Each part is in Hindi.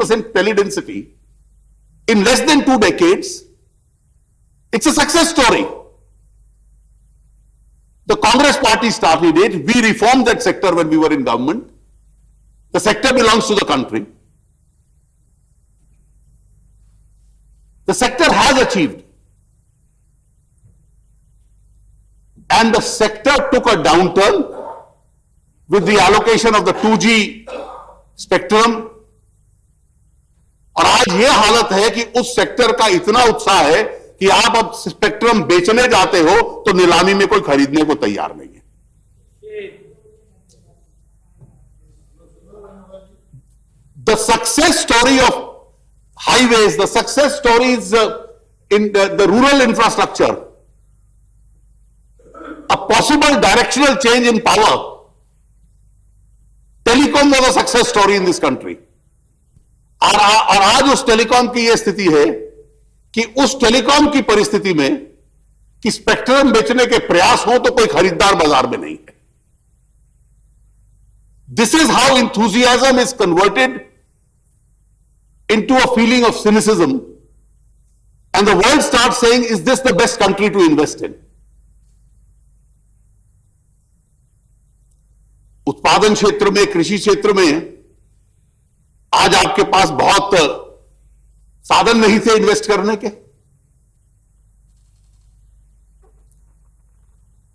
teledensity in less than 2 decades, it's a success story. The Congress party started it. We reformed that sector when we were in government. The sector belongs to the country. The sector has achieved. And the sector took a downturn with the allocation of the 2G spectrum. और आज ये हालत है कि उस सेक्टर का इतना उत्साह है कि आप अब स्पेक्ट्रम बेचने जाते हो तो नीलामी में कोई खरीदने को तैयार नहीं है. The success story of highways, the success stories in the rural infrastructure, a possible directional change in power. Telecom was a success story in this country. और आज उस टेलीकॉम की यह स्थिति है कि उस टेलीकॉम की परिस्थिति में कि स्पेक्ट्रम बेचने के प्रयास हो तो कोई खरीदार बाजार में नहीं है. This is how enthusiasm is converted into a feeling of cynicism, and the world starts saying, is this the best country to invest in? उत्पादन क्षेत्र में, कृषि क्षेत्र में आज आपके पास बहुत साधन नहीं थे इन्वेस्ट करने के.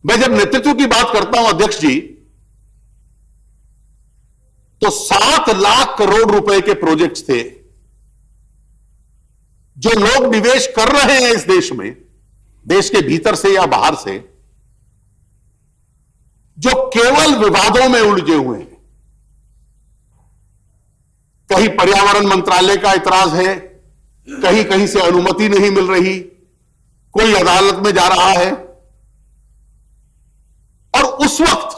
मैं जब नेतृत्व की बात करता हूं अध्यक्ष जी, तो 7 लाख करोड़ रुपए के प्रोजेक्ट्स थे जो लोग निवेश कर रहे हैं इस देश में, देश के भीतर से या बाहर से, जो केवल विवादों में उलझे हुए हैं. कहीं पर्यावरण मंत्रालय का इतराज है, कहीं कहीं से अनुमति नहीं मिल रही, कोई अदालत में जा रहा है. और उस वक्त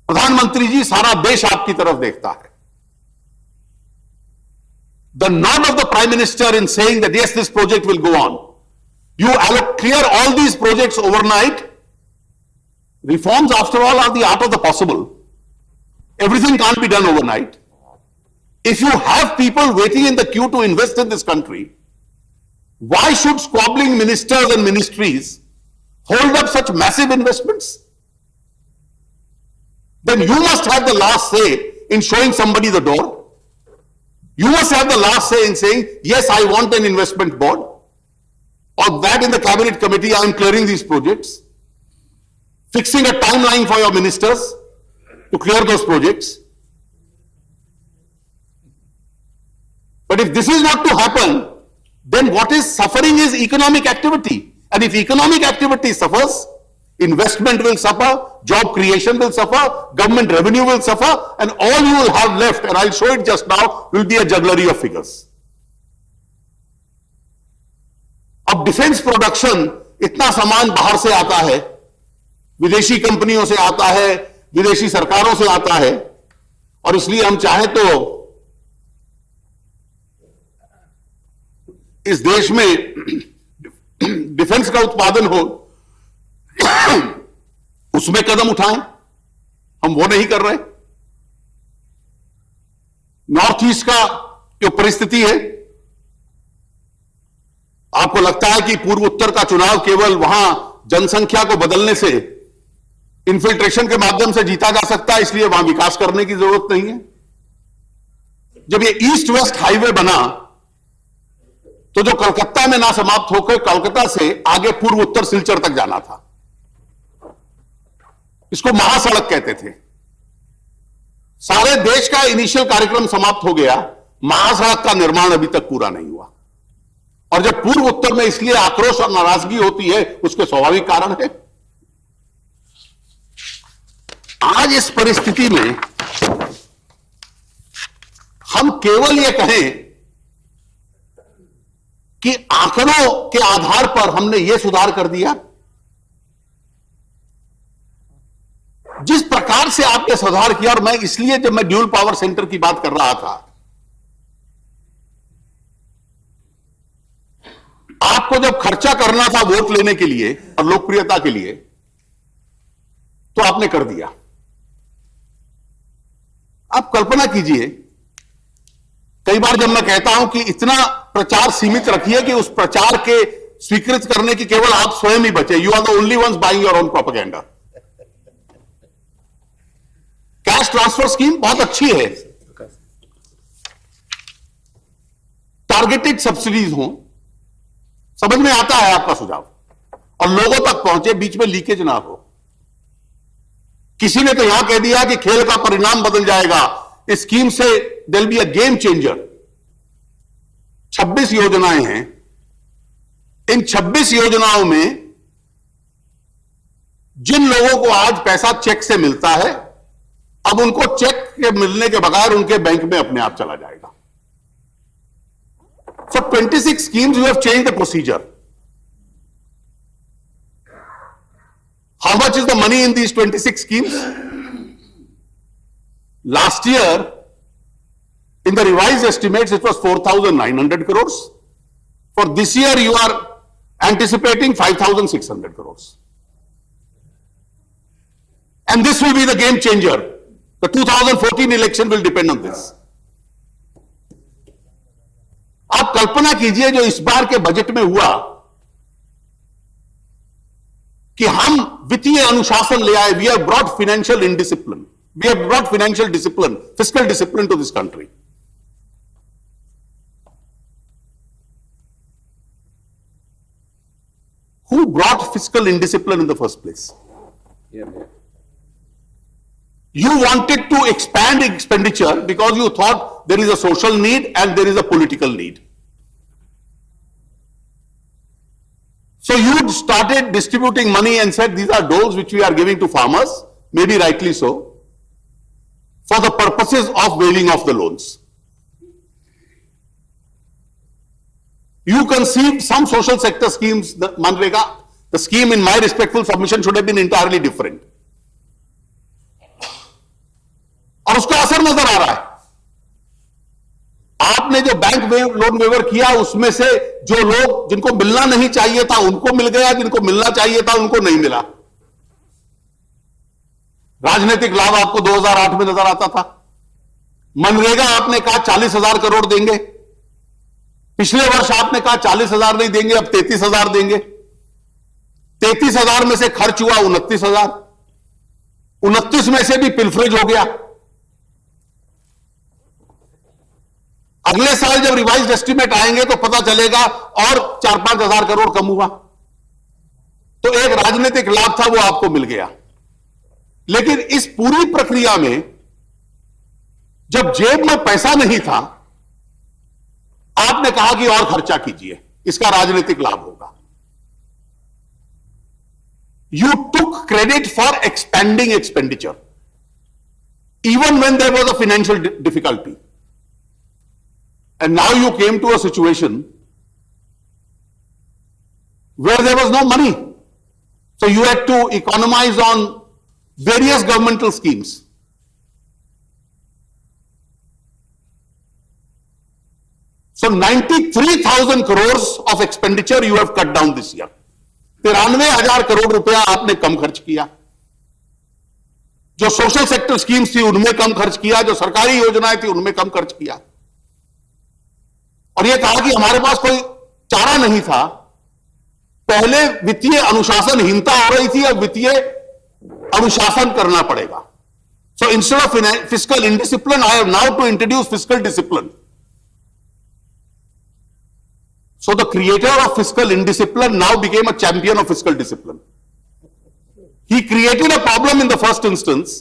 प्रधानमंत्री जी, सारा देश आपकी तरफ देखता है. The nod of the Prime Minister in saying that yes, this project will go on. You clear all these projects overnight. Reforms, after all, are the art of the possible. Everything can't be done overnight. If you have people waiting in the queue to invest in this country, why should squabbling ministers and ministries hold up such massive investments? Then you must have the last say in showing somebody the door. You must have the last say in saying, yes, I want an investment board, or that in the cabinet committee I am clearing these projects, fixing a timeline for your ministers to clear those projects. But if this is not to happen, then what is suffering is economic activity. And if economic activity suffers, investment will suffer, job creation will suffer, government revenue will suffer, and all you will have left, and I'll show it just now, will be a jugglery of figures. अब डिफेंस प्रोडक्शन, इतना सामान बाहर से आता है, विदेशी कंपनियों से आता है, विदेशी सरकारों से आता है, और इसलिए हम चाहें तो इस देश में डिफेंस का उत्पादन हो, उसमें कदम उठाएं. हम वो नहीं कर रहे. नॉर्थ ईस्ट का जो परिस्थिति है, आपको लगता है कि पूर्व उत्तर का चुनाव केवल वहां जनसंख्या को बदलने से, इन्फिल्ट्रेशन के माध्यम से जीता जा सकता है, इसलिए वहां विकास करने की जरूरत नहीं है. जब ये ईस्ट वेस्ट हाईवे बना तो जो कलकत्ता में ना समाप्त होकर कलकत्ता से आगे पूर्व उत्तर सिलचर तक जाना था, इसको महासड़क कहते थे. सारे देश का इनिशियल कार्यक्रम समाप्त हो गया, महासड़क का निर्माण अभी तक पूरा नहीं हुआ. और जब पूर्व उत्तर में इसलिए आक्रोश और नाराजगी होती है, उसके स्वाभाविक कारण है. आज इस परिस्थिति में हम केवल यह कहें कि आंकड़ों के आधार पर हमने यह सुधार कर दिया, जिस प्रकार से आपने सुधार किया. और मैं इसलिए जब मैं ड्यूल पावर सेंटर की बात कर रहा था, आपको जब खर्चा करना था वोट लेने के लिए और लोकप्रियता के लिए, तो आपने कर दिया. आप कल्पना कीजिए, कई बार जब मैं कहता हूं कि इतना प्रचार सीमित रखिए कि उस प्रचार के स्वीकृत करने की केवल आप स्वयं ही बचे, you are the only ones buying your own propaganda. Cash transfer scheme बहुत अच्छी है, टारगेटेड सब्सिडीज हो, समझ में आता है आपका सुझाव, और लोगों तक पहुंचे, बीच में लीकेज ना हो। किसी ने तो यहां कह दिया कि खेल का परिणाम बदल जाएगा, इस स्कीम से there will be a game changer. 26 योजनाएं हैं, इन 26 योजनाओं में जिन लोगों को आज पैसा चेक से मिलता है, अब उनको चेक के मिलने के बगैर उनके बैंक में अपने आप चला जाएगा। So 26 schemes, you have changed the procedure. How much is the money in these 26 schemes? Last year, in the revised estimates, it was 4,900 crores. For this year, you are anticipating 5,600 crores. And this will be the game changer. The 2014 election will depend on this. आप कल्पना कीजिए जो इस बार के बजट में हुआ कि हम वित्तीय अनुशासन ले आए। We have brought financial indiscipline, we have brought financial discipline, fiscal discipline to this country. Who brought fiscal indiscipline in the first place? You wanted to expand expenditure because you thought there is a social need and there is a political need. So you started distributing money and said these are doles which we are giving to farmers, maybe rightly so, for the purposes of wailing off the loans. You conceived some social sector schemes, the Manrega, the scheme in my respectful submission should have been entirely different. और उसका असर नजर आ रहा है। आपने जो बैंक लोन वेवर किया उसमें से जो लोग जिनको मिलना नहीं चाहिए था उनको मिल गया, जिनको मिलना चाहिए था उनको नहीं मिला। राजनीतिक लाभ आपको 2008 में नजर आता था। मनरेगा आपने कहा 40,000 करोड़ देंगे, पिछले वर्ष आपने कहा 40,000 नहीं देंगे, अब 33,000 देंगे। 33,000 में से खर्च हुआ 29,000, 29 में से भी पिलफरेज हो गया। अगले साल जब रिवाइज्ड एस्टीमेट आएंगे तो पता चलेगा और 4-5 हजार करोड़ कम हुआ। तो एक राजनीतिक लाभ था वो आपको मिल गया। लेकिन इस पूरी प्रक्रिया में जब जेब में पैसा नहीं था, आपने कहा कि और खर्चा कीजिए, इसका राजनीतिक लाभ होगा। You took credit for expanding expenditure, even when there was a financial difficulty. And now you came to a situation where there was no money. So you had to economize on various governmental schemes. So 93,000 crores of expenditure you have cut down this year. 93,000 crore रुपया आपने कम खर्च किया। जो सोशल सेक्टर स्कीम्स थी उनमें कम खर्च किया, जो सरकारी योजनाएं थी उनमें कम खर्च किया, और यह कहा कि हमारे पास कोई चारा नहीं था। पहले वित्तीय अनुशासनहीनता हो रही थी, अब वित्तीय अनुशासन करना पड़ेगा। So instead of fiscal indiscipline, I have now to introduce fiscal discipline. So the creator of fiscal indiscipline now became a champion of fiscal discipline. He created a problem in the first instance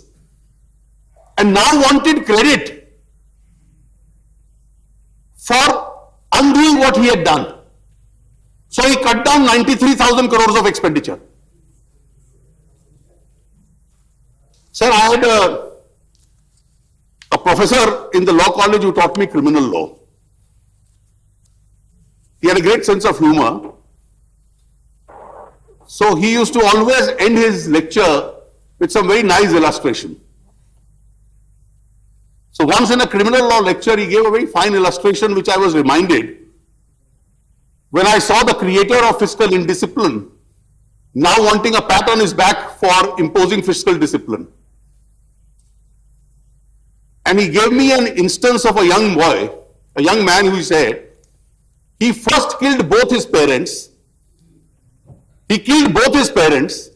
and now wanted credit for undoing what he had done. So he cut down 93,000 crores of expenditure. Sir, I had a professor in the law college who taught me criminal law. He had a great sense of humor. So he used to always end his lecture with some very nice illustration. So once in a criminal law lecture, he gave a very fine illustration which I was reminded when I saw the creator of fiscal indiscipline now wanting a pat on his back for imposing fiscal discipline. And he gave me an instance of a young boy, a young man who said, he first killed both his parents. He killed both his parents.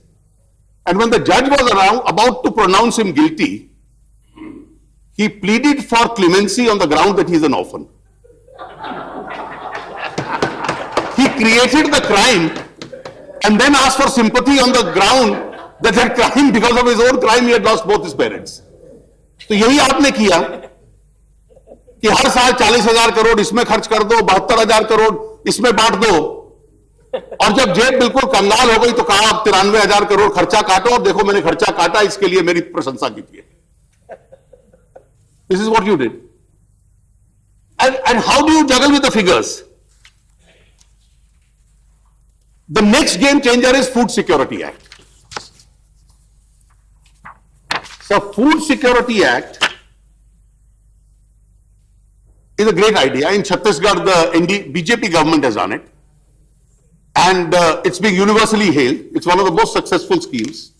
And when the judge was about to pronounce him guilty, he pleaded for clemency on the ground that he is an orphan. He created the crime and then asked for sympathy on the ground that that crime, because of his own crime, he had lost both his parents. तो यही आपने किया कि हर साल 40,000 करोड़ इसमें खर्च कर दो, 72,000 करोड़ इसमें बांट दो, और जब जेब बिल्कुल कंगाल हो गई तो कहा आप 93,000 करोड़ खर्चा काटो, और देखो मैंने खर्चा काटा, इसके लिए मेरी प्रशंसा कीजिए. This is what you did. And how do you juggle with the figures? The next game changer is Food Security Act. So Food Security Act is a great idea. In Chhattisgarh, the BJP government has done it. And it's being universally hailed. It's one of the most successful schemes.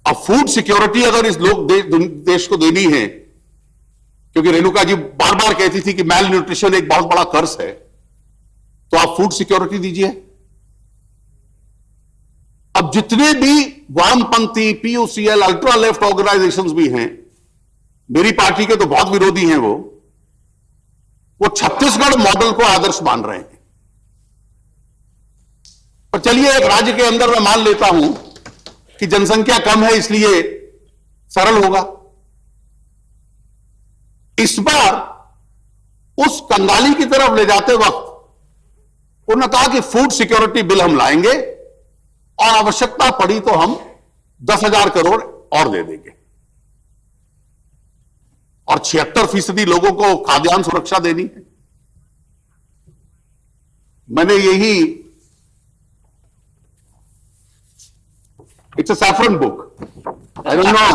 अब फूड सिक्योरिटी अगर इस लोग देश को देनी है, क्योंकि रेणुका जी बार बार कहती थी कि मैल न्यूट्रिशन एक बहुत बड़ा कर्ज है, तो आप फूड सिक्योरिटी दीजिए. अब जितने भी वामपंथी, पीयूसीएल, अल्ट्रा लेफ्ट ऑर्गेनाइजेशंस भी हैं, मेरी पार्टी के तो बहुत विरोधी हैं, वो छत्तीसगढ़ मॉडल को आदर्श मान रहे हैं. पर चलिए एक राज्य के अंदर मैं मान लेता हूं कि जनसंख्या कम है इसलिए सरल होगा. इस बार उस कंगाली की तरफ ले जाते वक्त उन्होंने कहा कि फूड सिक्योरिटी बिल हम लाएंगे और आवश्यकता पड़ी तो हम 10,000 करोड़ और दे देंगे, और 76% लोगों को खाद्यान्न सुरक्षा देनी है. मैंने यही, it's a saffron book. I don't know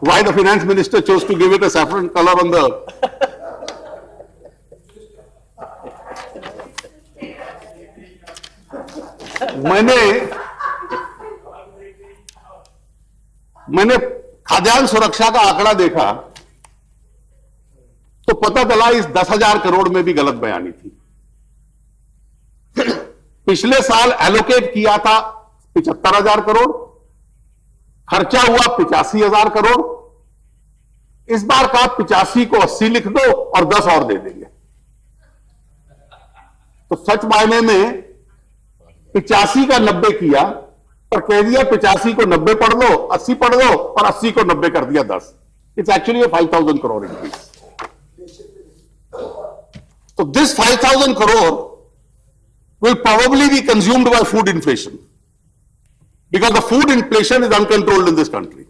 why the finance minister chose to give it a saffron color on the. मैंने खाद्यान्न सुरक्षा का आंकड़ा देखा तो पता चला इस 10,000 करोड़ में भी गलत बयानी थी. पिछले साल एलोकेट किया था 75,000 करोड़, खर्चा हुआ 85,000 करोड़. इस बार का 85 को 80 लिख दो और 10 और दे देंगे. तो सच मायने में 85 का 90 किया, और कह दिया 85 को 90 पढ़ लो, 80 पढ़ लो, और 80 को 90 कर दिया 10. It's actually 5,000 crore increase. तो this 5,000 crore will probably be consumed by food inflation, because the food inflation is uncontrolled in this country.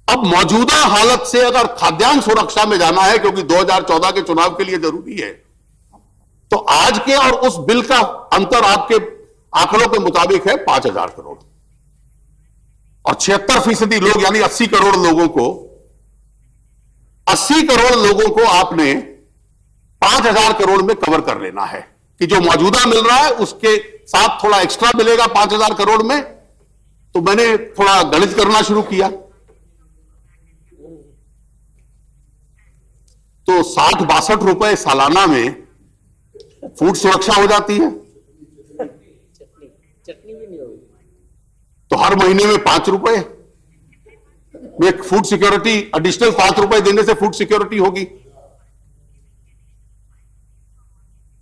अब मौजूदा हालत से अगर खाद्यान्न सुरक्षा में जाना है, क्योंकि 2014 के चुनाव के लिए जरूरी है, तो आज के और उस बिल का अंतर आपके आंकड़ों के मुताबिक है 5,000 करोड़, और 76% लोग यानी 80 करोड़ लोगों को, 80 करोड़ लोगों को आपने 5,000 करोड़ में कवर कर लेना है, कि जो मौजूदा मिल रहा है उसके साथ थोड़ा एक्स्ट्रा मिलेगा 5,000 करोड़ में. तो मैंने थोड़ा गणित करना शुरू किया, तो 60-62 रुपए सालाना में फूड सुरक्षा हो जाती है. चटनी भी नहीं होगी. तो हर महीने में 5 रुपए में फूड सिक्योरिटी, एडिशनल 5 रुपए देने से फूड सिक्योरिटी होगी.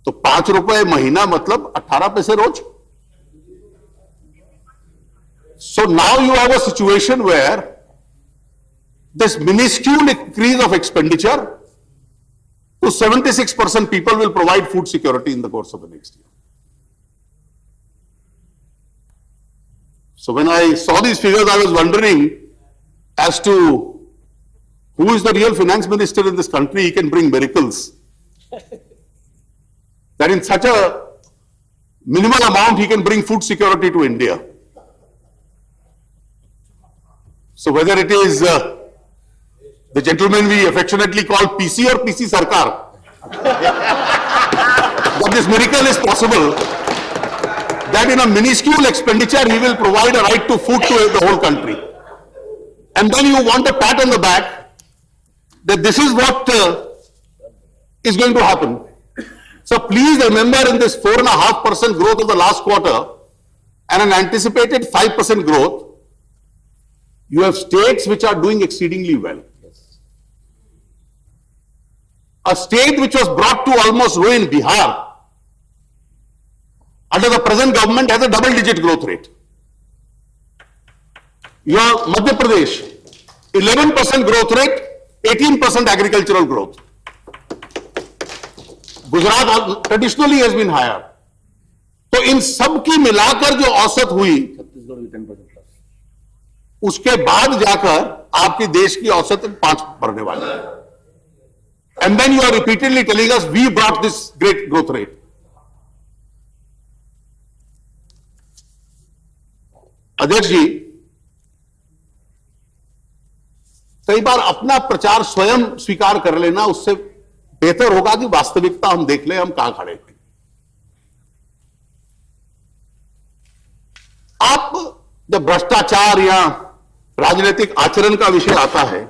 तो 5 रुपए महीना मतलब 18 पैसे रोज. So now you have a situation where this minuscule increase of expenditure to 76% people will provide food security in the course of the next year. So when I saw these figures, I was wondering as to who is the real finance minister in this country. He can bring miracles. That in such a minimal amount, he can bring food security to India. So whether it is the gentleman we affectionately call PC or PC Sarkar, that this miracle is possible, that in a minuscule expenditure he will provide a right to food to the whole country. And then you want a pat on the back that this is what is going to happen. So please remember, in this 4.5% growth of the last quarter and an anticipated 5% growth, you have states which are doing exceedingly well. A state which was brought to almost ruin, Bihar, under the present government has a double-digit growth rate. Your Madhya Pradesh, 11% growth rate, 18% agricultural growth. Gujarat traditionally has been higher. तो इन सब की मिलाकर जो औसत हुई, छत्तीसगढ़ भी 10% प्लस, उसके बाद जाकर आपकी देश की औसत 5 बढ़ने वाली है. And then you are repeatedly telling us we brought this great growth rate. अध्यक्ष जी, कई बार अपना प्रचार स्वयं स्वीकार कर लेना उससे बेहतर होगा कि वास्तविकता हम देख लें, हम कहां खड़े हैं. आप जब भ्रष्टाचार या राजनीतिक आचरण का विषय आता है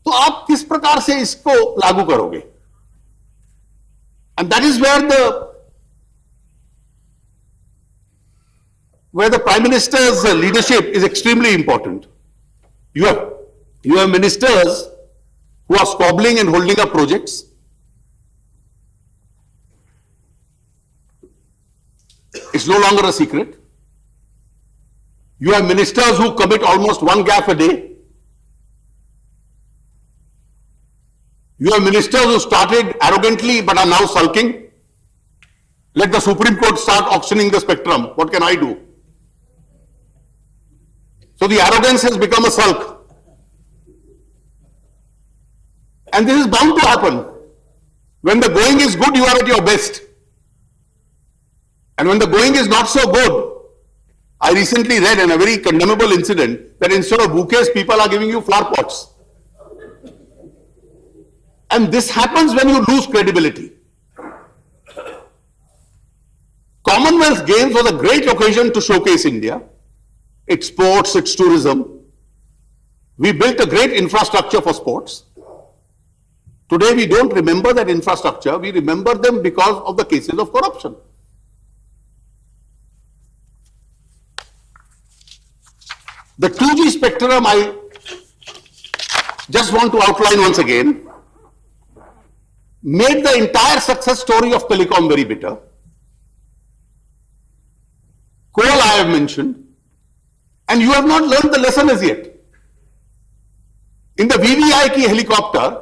तो आप किस प्रकार से इसको लागू करोगे? And that is where the Prime Minister's leadership is extremely important. You have ministers who are squabbling and holding up projects. It's no longer a secret. You have ministers who commit almost one gaffe a day. You have ministers who started arrogantly but are now sulking. Let the Supreme Court start auctioning the spectrum. What can I do? So the arrogance has become a sulk. And this is bound to happen. When the going is good, you are at your best. And when the going is not so good, I recently read in a very condemnable incident that instead of bouquets, people are giving you flower pots. And this happens when you lose credibility. Commonwealth Games was a great occasion to showcase India, its sports, its tourism. We built a great infrastructure for sports. Today we don't remember that infrastructure, we remember them because of the cases of corruption. The 2G spectrum, I just want to outline once again, made the entire success story of telecom very bitter. Coal I have mentioned, and you have not learned the lesson as yet. In the VVI key helicopter,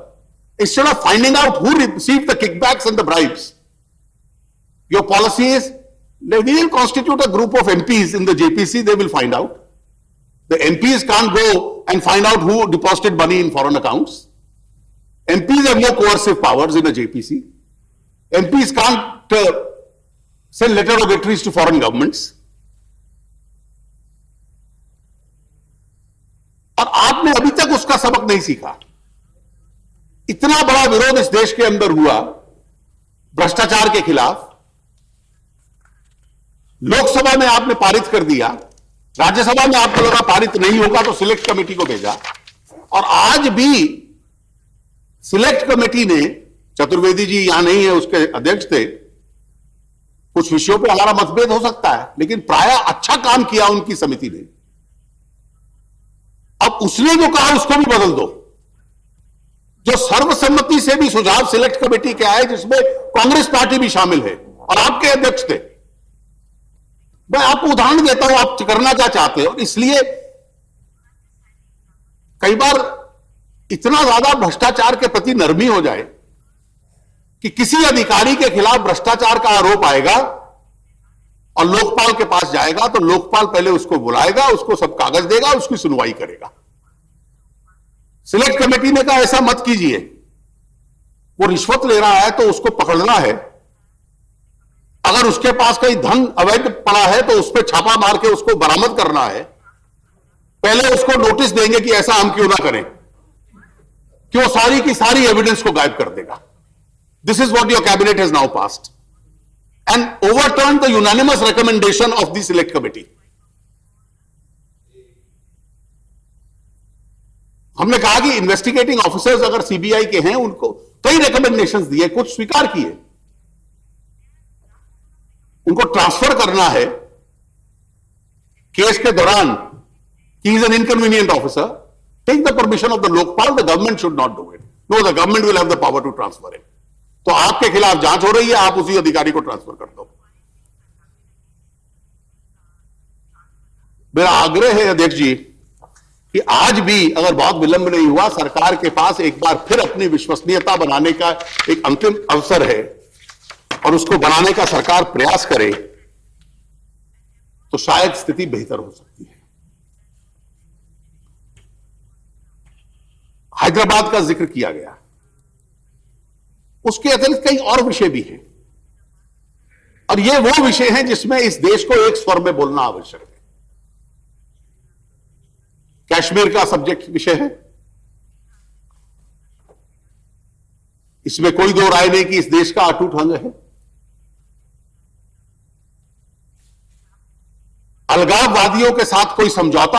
instead of finding out who received the kickbacks and the bribes, your policy is, we will constitute a group of MPs in the JPC, they will find out. The MPs can't go and find out who deposited money in foreign accounts. MPs have no coercive powers in a JPC. MPs can't send letter rogatories to foreign governments. और आपने अभी तक उसका सबक नहीं सीखा. इतना बड़ा विरोध इस देश के अंदर हुआ भ्रष्टाचार के खिलाफ. लोकसभा में आपने पारित कर दिया, राज्यसभा में आपको लगा पारित नहीं होगा तो सिलेक्ट कमेटी को भेजा, और आज भी सिलेक्ट कमेटी ने, चतुर्वेदी जी यहां नहीं है, उसके अध्यक्ष थे, कुछ विषयों पे हमारा मतभेद हो सकता है, लेकिन प्रायः अच्छा काम किया उनकी समिति ने. अब उसने जो कहा उसको भी बदल दो. जो सर्वसम्मति से भी सुझाव सिलेक्ट कमेटी के आए, जिसमें कांग्रेस पार्टी भी शामिल है और आपके अध्यक्ष थे. मैं आपको उदाहरण देता हूं, आप करना क्या चाहते हो. इसलिए कई बार इतना ज्यादा भ्रष्टाचार के प्रति नरमी हो जाए कि किसी अधिकारी के खिलाफ भ्रष्टाचार का आरोप आएगा और लोकपाल के पास जाएगा तो लोकपाल पहले उसको बुलाएगा, उसको सब कागज देगा, उसकी सुनवाई करेगा. सिलेक्ट कमेटी ने कहा ऐसा मत कीजिए, वो रिश्वत ले रहा है तो उसको पकड़ना है. अगर उसके पास कहीं धन अवैध पड़ा है तो उस पर छापा मार के उसको बरामद करना है. पहले उसको नोटिस देंगे कि ऐसा हम क्यों ना करें, कि वो सारी की सारी एविडेंस को गायब कर देगा. This is what your cabinet has now passed. and overturned the unanimous recommendation of the select committee. हमने कहा कि इन्वेस्टिगेटिंग ऑफिसर्स अगर सीबीआई के हैं, उनको कई रिकमेंडेशंस दिए, कुछ स्वीकार किए, उनको ट्रांसफर करना है केस के दौरान कि is an inconvenient officer, take the permission of the Lokpal, the government should not do it, no the government will have the power to transfer it. तो आपके खिलाफ जांच हो रही है, आप उसी अधिकारी को ट्रांसफर कर दो। मेरा आग्रह है अध्यक्ष जी कि आज भी अगर बहुत विलंब नहीं हुआ, सरकार के पास एक बार फिर अपनी विश्वसनीयता बनाने का एक अंतिम अवसर है और उसको बनाने का सरकार प्रयास करे तो शायद स्थिति बेहतर हो सकती है। हैदराबाद का जिक्र किया गया, उसके अतिरिक्त कई और विषय भी हैं और ये वो विषय हैं जिसमें इस देश को एक स्वर में बोलना आवश्यक है। कश्मीर का सब्जेक्ट विषय है, इसमें कोई दो राय नहीं कि इस देश का अटूट अंग है। अलगाववादियों के साथ कोई समझौता